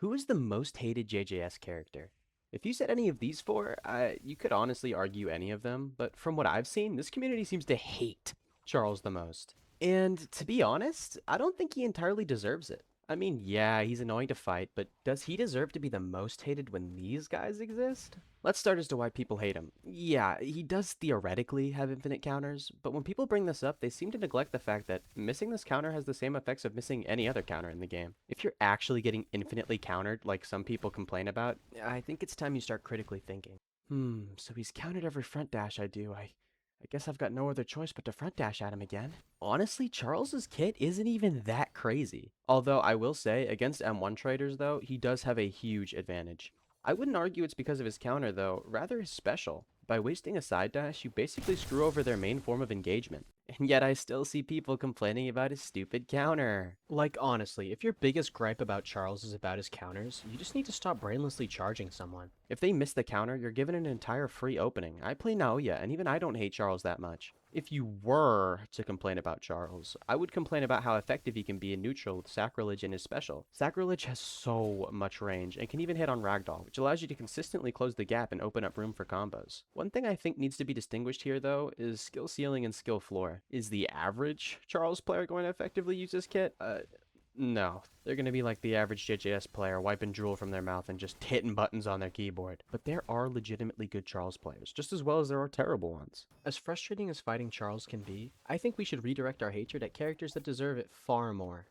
Who is the most hated JJS character? If you said any of these four, you could honestly argue any of them, but from what I've seen, this community seems to hate Charles the most. And to be honest, I don't think he entirely deserves it. I mean, yeah, he's annoying to fight, but does he deserve to be the most hated when these guys exist? Let's start as to why people hate him. Yeah, he does theoretically have infinite counters, but when people bring this up, they seem to neglect the fact that missing this counter has the same effects of missing any other counter in the game. If you're actually getting infinitely countered, like some people complain about, I think it's time you start critically thinking. So he's countered every front dash I do. I guess I've got no other choice but to front dash at him again. Honestly, Charles's kit isn't even that crazy. Although I will say, against M1 traders though, he does have a huge advantage. I wouldn't argue it's because of his counter though, rather his special. By wasting a side dash, you basically screw over their main form of engagement. And yet I still see people complaining about his stupid counter. Like, honestly, if your biggest gripe about Charles is about his counters, you just need to stop brainlessly charging someone. If they miss the counter, you're given an entire free opening. I play Naoya, and even I don't hate Charles that much. If you were to complain about Charles, I would complain about how effective he can be in neutral with Sacrilege and his special. Sacrilege has so much range, and can even hit on Ragdoll, which allows you to consistently close the gap and open up room for combos. One thing I think needs to be distinguished here, though, is skill ceiling and skill floor. Is the average Charles player going to effectively use this kit? No, they're going to be like the average JJS player, wiping drool from their mouth and just hitting buttons on their keyboard. But there are legitimately good Charles players, just as well as there are terrible ones. As frustrating as fighting Charles can be, I think we should redirect our hatred at characters that deserve it far more.